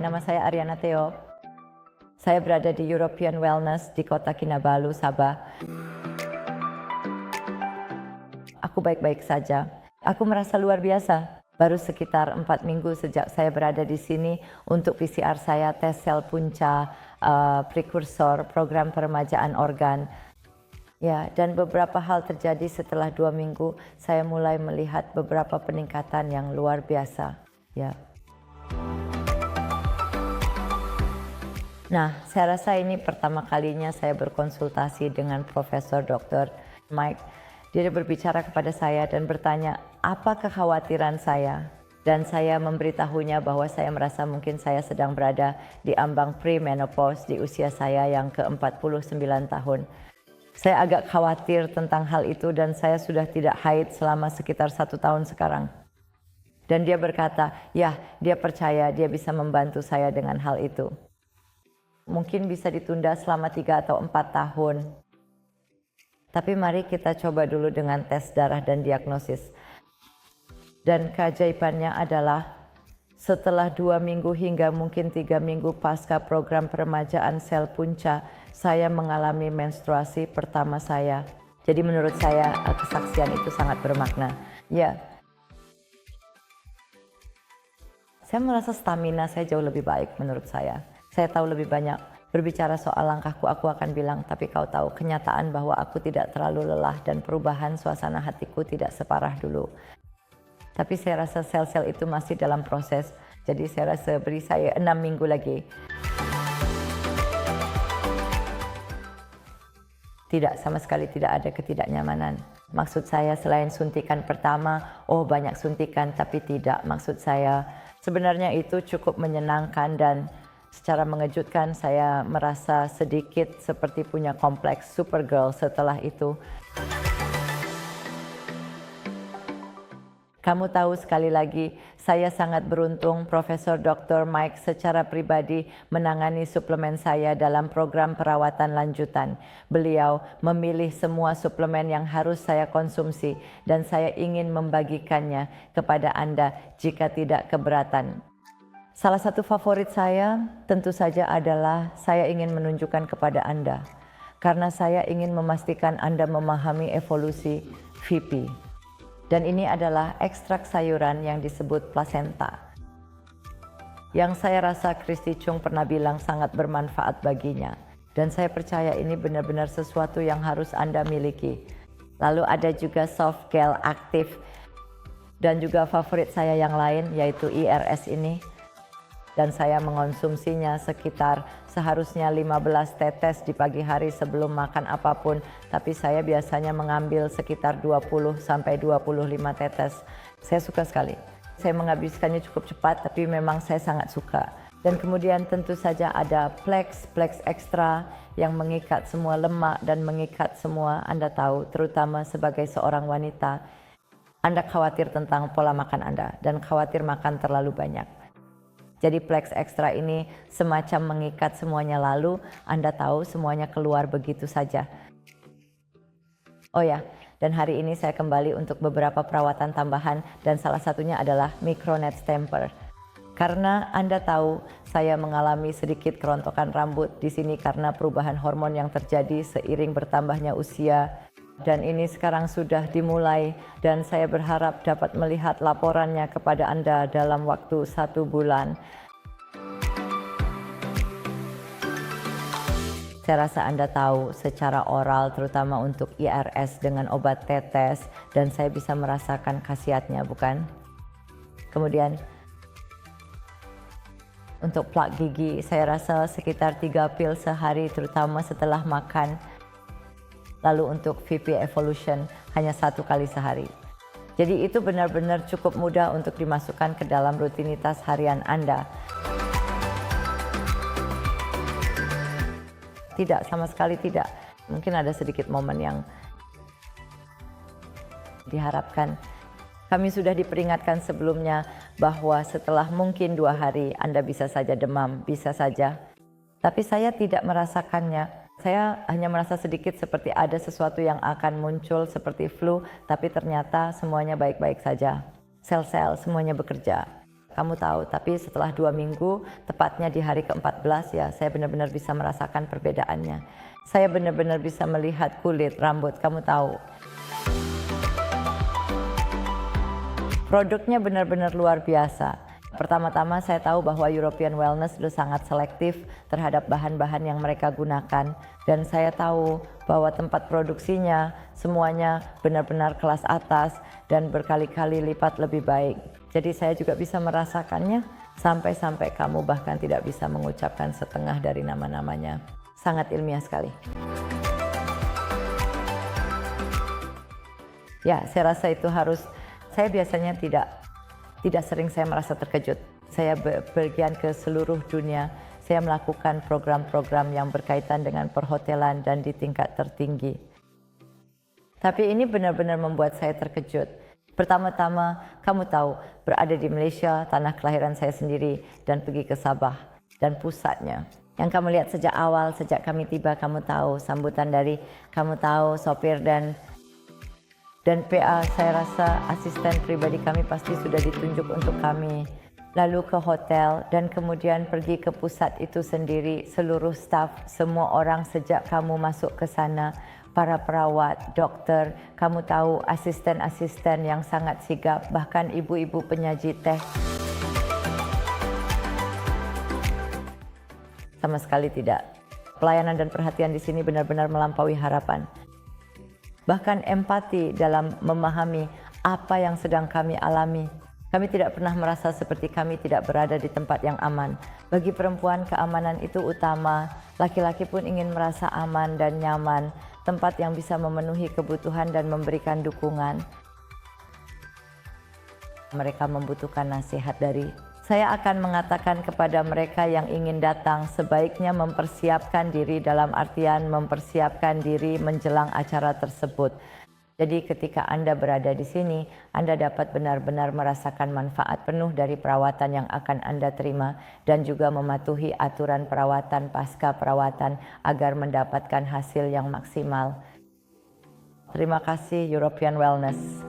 nama saya Ariana Theo. Saya berada di European Wellness di kota Kinabalu, Sabah. Aku baik-baik saja. Aku merasa luar biasa. Baru sekitar 4 minggu sejak saya berada di sini untuk PCR saya tes sel punca, prekursor, program peremajaan organ. Ya, dan beberapa hal terjadi setelah 2 minggu. Saya mulai melihat beberapa peningkatan yang luar biasa. Ya. Nah, saya rasa ini pertama kalinya saya berkonsultasi dengan Profesor Dr. Mike. Dia berbicara kepada saya dan bertanya, apa kekhawatiran saya? Dan saya memberitahunya bahwa saya merasa mungkin saya sedang berada di ambang premenopause di usia saya yang ke-49 tahun. Saya agak khawatir tentang hal itu dan saya sudah tidak haid selama sekitar 1 tahun sekarang. Dan dia berkata, ya, dia percaya dia bisa membantu saya dengan hal itu. Mungkin bisa ditunda selama 3 atau 4 tahun. Tapi mari kita coba dulu dengan tes darah dan diagnosis. Dan keajaibannya adalah setelah 2 minggu hingga mungkin 3 minggu pasca program peremajaan sel punca, saya mengalami menstruasi pertama saya. Jadi menurut saya kesaksian itu sangat bermakna. Ya. Saya merasa stamina saya jauh lebih baik menurut saya. Saya tahu lebih banyak. Berbicara soal langkahku, aku akan bilang, tapi kau tahu kenyataan bahwa aku tidak terlalu lelah dan perubahan suasana hatiku tidak separah dulu. Tapi saya rasa sel-sel itu masih dalam proses. Jadi saya rasa beri saya 6 minggu lagi. Tidak, sama sekali tidak ada ketidaknyamanan. Maksud saya selain suntikan pertama, banyak suntikan, tapi tidak. Maksud saya sebenarnya itu cukup menyenangkan dan secara mengejutkan saya merasa sedikit seperti punya kompleks Supergirl setelah itu. Kamu tahu sekali lagi, saya sangat beruntung Profesor Dr. Mike secara pribadi menangani suplemen saya dalam program perawatan lanjutan. Beliau memilih semua suplemen yang harus saya konsumsi dan saya ingin membagikannya kepada Anda jika tidak keberatan. Salah satu favorit saya tentu saja adalah saya ingin menunjukkan kepada Anda. Karena saya ingin memastikan Anda memahami evolusi VP. Dan ini adalah ekstrak sayuran yang disebut plasenta. Yang saya rasa Christy Chung pernah bilang sangat bermanfaat baginya. Dan saya percaya ini benar-benar sesuatu yang harus Anda miliki. Lalu ada juga soft gel aktif. Dan juga favorit saya yang lain yaitu IRS ini. Dan saya mengonsumsinya sekitar seharusnya 15 tetes di pagi hari sebelum makan apapun, tapi saya biasanya mengambil sekitar 20 sampai 25 tetes. Saya suka sekali. Saya menghabiskannya cukup cepat, tapi memang saya sangat suka. Dan kemudian tentu saja ada Plex Extra yang mengikat semua lemak dan mengikat semua, Anda tahu, terutama sebagai seorang wanita. Anda khawatir tentang pola makan Anda dan khawatir makan terlalu banyak. Jadi Plex Extra ini semacam mengikat semuanya lalu Anda tahu semuanya keluar begitu saja. Oh ya, dan hari ini saya kembali untuk beberapa perawatan tambahan dan salah satunya adalah Micronet Stamper. Karena Anda tahu saya mengalami sedikit kerontokan rambut di sini karena perubahan hormon yang terjadi seiring bertambahnya usia. Dan ini sekarang sudah dimulai dan saya berharap dapat melihat laporannya kepada Anda dalam waktu 1 bulan. Saya rasa Anda tahu secara oral terutama untuk IRS dengan obat tetes dan saya bisa merasakan khasiatnya, bukan? Kemudian untuk plak gigi saya rasa sekitar 3 pil sehari terutama setelah makan. Lalu untuk VP Evolution hanya 1 kali sehari. Jadi itu benar-benar cukup mudah untuk dimasukkan ke dalam rutinitas harian Anda. Tidak, sama sekali tidak. Mungkin ada sedikit momen yang diharapkan. Kami sudah diperingatkan sebelumnya bahwa setelah mungkin 2 hari Anda bisa saja demam, bisa saja. Tapi saya tidak merasakannya. Saya hanya merasa sedikit seperti ada sesuatu yang akan muncul seperti flu, tapi ternyata semuanya baik-baik saja. Sel-sel semuanya bekerja. kamu tahu. Tapi setelah 2 minggu, tepatnya di hari ke-14 ya, saya benar-benar bisa merasakan perbedaannya. Saya benar-benar bisa melihat kulit, rambut, kamu tahu. Produknya benar-benar luar biasa. Pertama-tama saya tahu bahwa European Wellness itu sangat selektif terhadap bahan-bahan yang mereka gunakan. Dan saya tahu bahwa tempat produksinya semuanya benar-benar kelas atas dan berkali-kali lipat lebih baik. Jadi saya juga bisa merasakannya sampai-sampai kamu bahkan tidak bisa mengucapkan setengah dari nama-namanya. Sangat ilmiah sekali. Ya, saya rasa itu harus, saya biasanya tidak sering saya merasa terkejut. Saya berpergian ke seluruh dunia, saya melakukan program-program yang berkaitan dengan perhotelan dan di tingkat tertinggi. Tapi ini benar-benar membuat saya terkejut. Pertama-tama, kamu tahu, berada di Malaysia, tanah kelahiran saya sendiri, dan pergi ke Sabah dan pusatnya. Yang kamu lihat sejak awal, sejak kami tiba, kamu tahu, sambutan dari, kamu tahu, sopir dan PA, saya rasa asisten pribadi kami pasti sudah ditunjuk untuk kami. Lalu ke hotel dan kemudian pergi ke pusat itu sendiri, seluruh staf, semua orang sejak kamu masuk ke sana, para perawat, dokter, kamu tahu asisten-asisten yang sangat sigap, bahkan ibu-ibu penyaji teh. Sama sekali tidak. Pelayanan dan perhatian di sini benar-benar melampaui harapan. Bahkan empati dalam memahami apa yang sedang kami alami. Kami tidak pernah merasa seperti kami tidak berada di tempat yang aman. Bagi perempuan, keamanan itu utama. Laki-laki pun ingin merasa aman dan nyaman, tempat yang bisa memenuhi kebutuhan dan memberikan dukungan. Mereka membutuhkan nasihat dari saya akan mengatakan kepada mereka yang ingin datang, sebaiknya mempersiapkan diri dalam artian mempersiapkan diri menjelang acara tersebut. Jadi ketika Anda berada di sini, Anda dapat benar-benar merasakan manfaat penuh dari perawatan yang akan Anda terima dan juga mematuhi aturan perawatan pasca perawatan agar mendapatkan hasil yang maksimal. Terima kasih European Wellness.